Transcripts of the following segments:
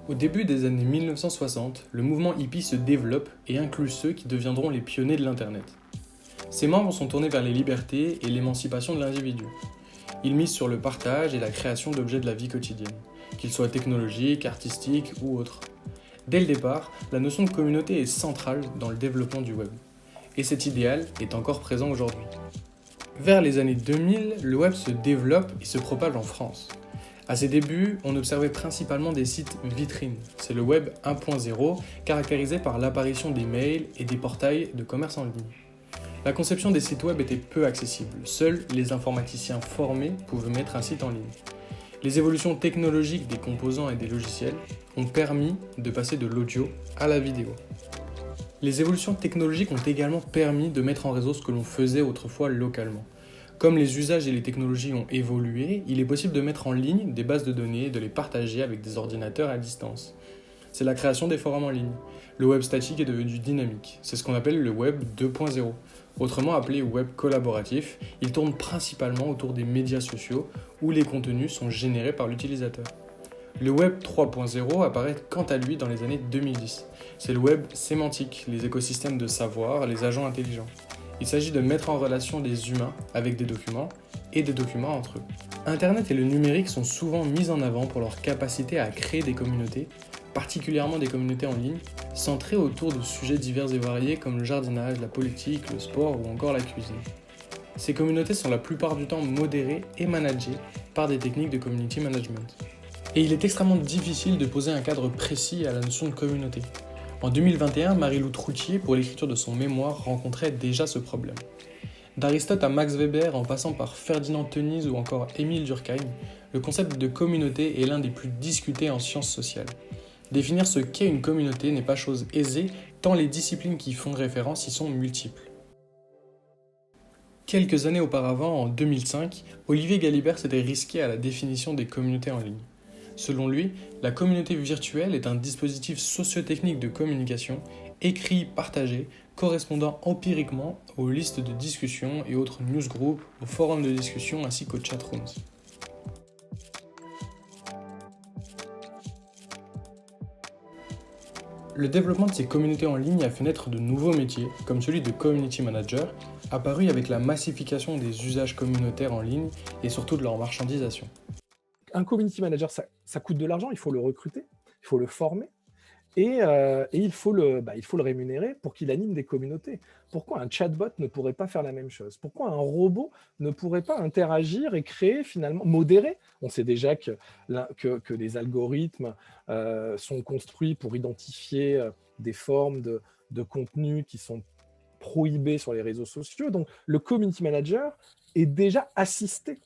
Au début des années 1960, le mouvement hippie se développe et inclut ceux qui deviendront les pionniers de l'Internet. Ses membres sont tournés vers les libertés et l'émancipation de l'individu. Ils misent sur le partage et la création d'objets de la vie quotidienne, qu'ils soient technologiques, artistiques ou autres. Dès le départ, la notion de communauté est centrale dans le développement du web. Et cet idéal est encore présent aujourd'hui. Vers les années 2000, le web se développe et se propage en France. À ses débuts, on observait principalement des sites vitrines. C'est le web 1.0, caractérisé par l'apparition des mails et des portails de commerce en ligne. La conception des sites web était peu accessible. Seuls les informaticiens formés pouvaient mettre un site en ligne. Les évolutions technologiques des composants et des logiciels ont permis de passer de l'audio à la vidéo. Les évolutions technologiques ont également permis de mettre en réseau ce que l'on faisait autrefois localement. Comme les usages et les technologies ont évolué, il est possible de mettre en ligne des bases de données et de les partager avec des ordinateurs à distance. C'est la création des forums en ligne. Le web statique est devenu dynamique. C'est ce qu'on appelle le web 2.0. Autrement appelé web collaboratif, il tourne principalement autour des médias sociaux où les contenus sont générés par l'utilisateur. Le web 3.0 apparaît quant à lui dans les années 2010. C'est le web sémantique, les écosystèmes de savoir, les agents intelligents. Il s'agit de mettre en relation des humains avec des documents et des documents entre eux. Internet et le numérique sont souvent mis en avant pour leur capacité à créer des communautés, particulièrement des communautés en ligne, centrées autour de sujets divers et variés comme le jardinage, la politique, le sport ou encore la cuisine. Ces communautés sont la plupart du temps modérées et managées par des techniques de community management. Et il est extrêmement difficile de poser un cadre précis à la notion de communauté. En 2021, Marie-Lou Troutier, pour l'écriture de son mémoire, rencontrait déjà ce problème. D'Aristote à Max Weber, en passant par Ferdinand Tönnies ou encore Émile Durkheim, le concept de communauté est l'un des plus discutés en sciences sociales. Définir ce qu'est une communauté n'est pas chose aisée, tant les disciplines qui y font référence y sont multiples. Quelques années auparavant, en 2005, Olivier Galibert s'était risqué à la définition des communautés en ligne. Selon lui, la communauté virtuelle est un dispositif socio-technique de communication, écrit, partagé, correspondant empiriquement aux listes de discussion et autres newsgroups, aux forums de discussion ainsi qu'aux chatrooms. Le développement de ces communautés en ligne a fait naître de nouveaux métiers, comme celui de community manager, apparu avec la massification des usages communautaires en ligne et surtout de leur marchandisation. Un community manager, ça coûte de l'argent, il faut le recruter, il faut le former et il faut le rémunérer pour qu'il anime des communautés. Pourquoi un chatbot ne pourrait pas faire la même chose? Pourquoi un robot ne pourrait pas interagir et créer finalement, modérer? On sait déjà que les algorithmes sont construits pour identifier des formes de contenus qui sont prohibés sur les réseaux sociaux. Donc le community manager est déjà assisté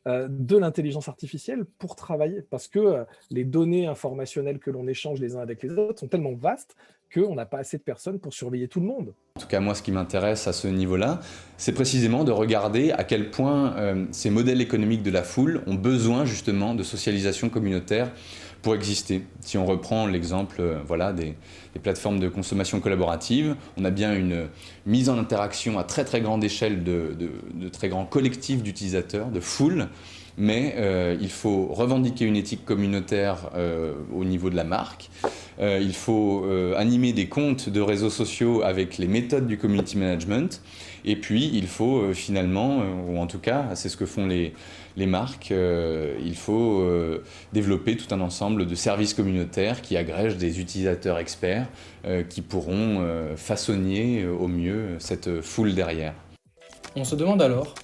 de l'intelligence artificielle pour travailler, parce que les données informationnelles que l'on échange les uns avec les autres sont tellement vastes qu'on n'a pas assez de personnes pour surveiller tout le monde. En tout cas, moi, ce qui m'intéresse à ce niveau-là, c'est précisément de regarder à quel point ces modèles économiques de la foule ont besoin justement de socialisation communautaire pour exister. Si on reprend l'exemple des plateformes de consommation collaborative, on a bien une mise en interaction à très très grande échelle de très grands collectifs d'utilisateurs, de foules, mais il faut revendiquer une éthique communautaire au niveau de la marque. Il faut animer des comptes de réseaux sociaux avec les méthodes du community management. Et puis, il faut finalement, ou en tout cas, c'est ce que font les marques, il faut développer tout un ensemble de services communautaires qui agrègent des utilisateurs experts qui pourront façonner au mieux cette foule derrière. On se demande alors,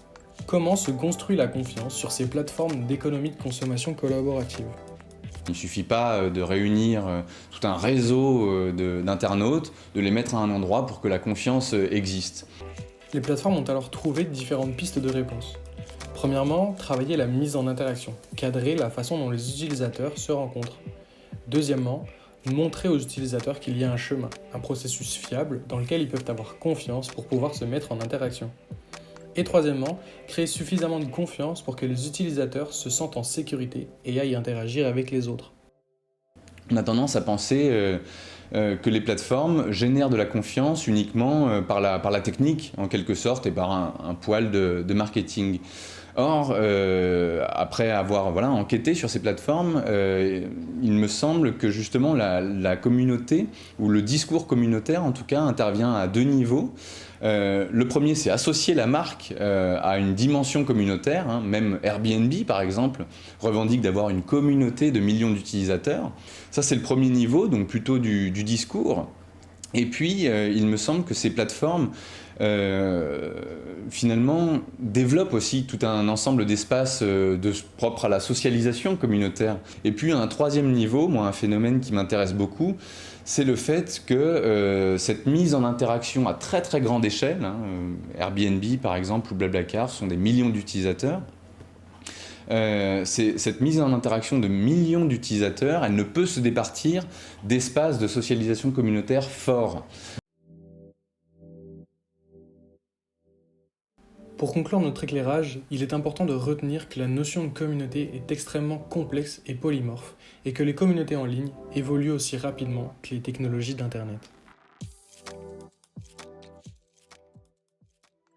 comment se construit la confiance sur ces plateformes d'économie de consommation collaborative ? Il ne suffit pas de réunir tout un réseau d'internautes, de les mettre à un endroit pour que la confiance existe. Les plateformes ont alors trouvé différentes pistes de réponse. Premièrement, travailler la mise en interaction, cadrer la façon dont les utilisateurs se rencontrent. Deuxièmement, montrer aux utilisateurs qu'il y a un chemin, un processus fiable dans lequel ils peuvent avoir confiance pour pouvoir se mettre en interaction. Et troisièmement, créer suffisamment de confiance pour que les utilisateurs se sentent en sécurité et aillent interagir avec les autres. on a tendance à penser que les plateformes génèrent de la confiance uniquement par la technique, en quelque sorte, et par un poil de marketing. Or, après avoir enquêté sur ces plateformes, il me semble que justement la communauté, ou le discours communautaire en tout cas, intervient à deux niveaux. Le premier, c'est associer la marque à une dimension communautaire. Même Airbnb, par exemple, revendique d'avoir une communauté de millions d'utilisateurs. Ça, c'est le premier niveau, donc plutôt du discours. Et puis, il me semble que ces plateformes, finalement, développent aussi tout un ensemble d'espaces propres à la socialisation communautaire. Et puis, un troisième niveau, un phénomène qui m'intéresse beaucoup, c'est le fait que cette mise en interaction à très très grande échelle, Airbnb par exemple ou Blablacar sont des millions d'utilisateurs, cette mise en interaction de millions d'utilisateurs, elle ne peut se départir d'espaces de socialisation communautaire forts. Pour conclure notre éclairage, il est important de retenir que la notion de communauté est extrêmement complexe et polymorphe, et que les communautés en ligne évoluent aussi rapidement que les technologies d'Internet.